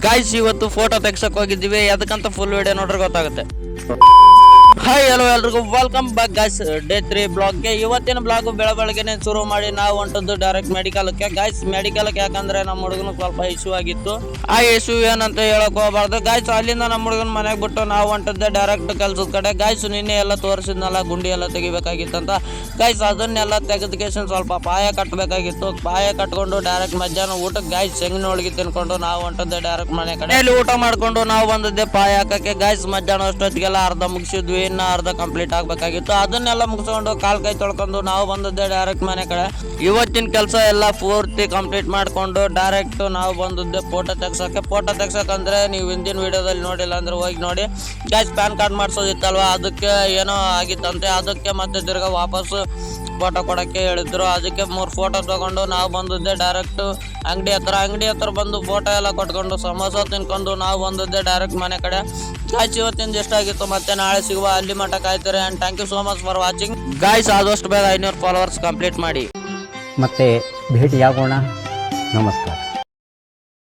Guys ಇವತ್ತು photo ತೆಗ್ಸಕ್ ಹೋಗಿದ್ದೀವಿ, ಅದಕ್ಕಂತ ಫುಲ್ ವಿಡಿಯೋ ನೋಡ್ರೆ ಗೊತ್ತಾಗುತ್ತೆ. ಹಾಯ್ ಹಲೋ ಎಲ್ರಿಗೂ ವೆಲ್ಕಮ್ ಬ್ಯಾಕ್ ಗಾಯ್ಸ್ ಡೇ 3 ಬ್ಲಾಗ್ಗೆ. ಇವತ್ತಿನ ಬ್ಲಾಗ್ ಬೆಳಬೆಳಗ್ಗೆನೆ ಶುರು ಮಾಡಿ ನಾವು ಹೊಂಟದ್ದು ಡೈರೆಕ್ಟ್ ಮೆಡಿಕಲ್ಗೆ. ಗಾಯ್ಸ್ ಮೆಡಿಕಲ್ಗೆ ಯಾಕಂದ್ರೆ ನಮ್ಮ ಹುಡುಗನ ಸ್ವಲ್ಪ ಇಶ್ಯೂ ಆಗಿತ್ತು. ಆ ಇಶ್ಯೂ ಏನಂತ ಹೇಳಕ್ ಹೋಗಬಾರ್ದು ಗಾಯ್ಸ್. ಅಲ್ಲಿಂದ ನಮ್ಮ ಹುಡುಗನ ಮನೆಗೆ ಬಿಟ್ಟು ನಾವು ಹೊಂಟದ್ದೆ ಡೈರೆಕ್ಟ್ ಕೆಲ್ಸದ ಕಡೆ. ಗಾಯ್ಸ್ ನಿನ್ನೆ ಎಲ್ಲ ತೋರಿಸಿದ್ನಲ್ಲ, ಗುಂಡಿ ಎಲ್ಲ ತೆಗಿಬೇಕಾಗಿತ್ತಂತ ಗಾಯ್ಸ್. ಅದನ್ನೆಲ್ಲ ತೆಗೆದುಕೇಶನ್ ಸ್ವಲ್ಪ ಪಾಯ ಕಟ್ಟಬೇಕಾಗಿತ್ತು. ಪಾಯ ಕಟ್ಕೊಂಡು ಡೈರೆಕ್ಟ್ ಮಧ್ಯಾಹ್ನ ಊಟಕ್ಕೆ ಗಾಯ್ಸ್ ಶೇಂಗಿನ ಹೋಳಿಗೆ ತಿನ್ಕೊಂಡು ನಾವು ಹೊಂಟದ್ದೆ ಡೈರೆಕ್ಟ್ ಮನೆ ಕಡೆ. ಇಲ್ಲಿ ಊಟ ಮಾಡ್ಕೊಂಡು ನಾವು ಬಂದಿದ್ದೆ ಪಾಯ ಹಾಕಕ್ಕೆ ಗಾಯ್ಸ್. ಮಧ್ಯಾಹ್ನ ಅಷ್ಟೊತ್ತಿಗೆಲ್ಲ ಅರ್ಧ ಮುಗಿಸಿದ್ವಿ, ಇನ್ನ ಅರ್ಧ ಕಂಪ್ಲೀಟ್ ಆಗ್ಬೇಕಾಗಿತ್ತು. ಅದನ್ನೆಲ್ಲ ಮುಗಿಸ್ಕೊಂಡು ಕಾಲ್ ಕೈ ತೊಳ್ಕೊಂಡು ನಾವು ಬಂದಿದ್ದೆ ಡೈರೆಕ್ಟ್ ಮನೆ ಕಡೆ. ಇವತ್ತಿನ ಕೆಲಸ ಎಲ್ಲ ಪೂರ್ತಿ ಕಂಪ್ಲೀಟ್ ಮಾಡ್ಕೊಂಡು ಡೈರೆಕ್ಟ್ ನಾವು ಬಂದಿದ್ದೆ ಫೋಟೋ ತೆಗ್ಸಕ್ಕೆ. ಫೋಟೋ ತೆಗ್ಸಕ್ಕಂದ್ರೆ ನೀವು ಹಿಂದಿನ ವಿಡಿಯೋದಲ್ಲಿ ನೋಡಿಲ್ಲ ಅಂದ್ರೆ ಹೋಗಿ ನೋಡಿ ಗಾಯ್ಸ್. ಪ್ಯಾನ್ ಕಾರ್ಡ್ ಮಾಡಿಸೋದಿತ್ತಲ್ವ, ಅದಕ್ಕೆ ಏನೋ ಆಗಿತ್ತಂತೆ. ಅದಕ್ಕೆ ಮತ್ತೆ ತಿರ್ಗಾ ವಾಪಸ್ ಫೋಟೋ ಕೊಡಕ್ಕೆ ಹೇಳಿದ್ರು. ಅದಕ್ಕೆ 3 ಫೋಟೋ ತಗೊಂಡು ನಾವು ಬಂದಿದ್ದೆ ಡೈರೆಕ್ಟ್ ಅಂಗಡಿ ಹತ್ರ ಬಂದು ಫೋಟೋ ಎಲ್ಲ ಕೊಟ್ಕೊಂಡು ಸಮೋಸ ತಿನ್ಕೊಂಡು ನಾವು ಬಂದಿದ್ದೆ ಡೈರೆಕ್ಟ್ ಮನೆ ಕಡೆ. ಗಾಯ್ಸ್ ಇವತ್ತಿನ ಎಷ್ಟಾಗಿತ್ತು, ಮತ್ತೆ ನಾಳೆ ಸಿಗುವ. ಅಲ್ಲಿ ಮಟ್ಟ ಕಾಯ್ತಾರೆ. And thank you so much for watching guys. ಆದಷ್ಟು ಬೇಗ 500 ಫಾಲೋವರ್ಸ್ ಕಂಪ್ಲೀಟ್ ಮಾಡಿ ಮತ್ತೆ ಭೇಟಿಯಾಗೋಣ. ನಮಸ್ಕಾರ.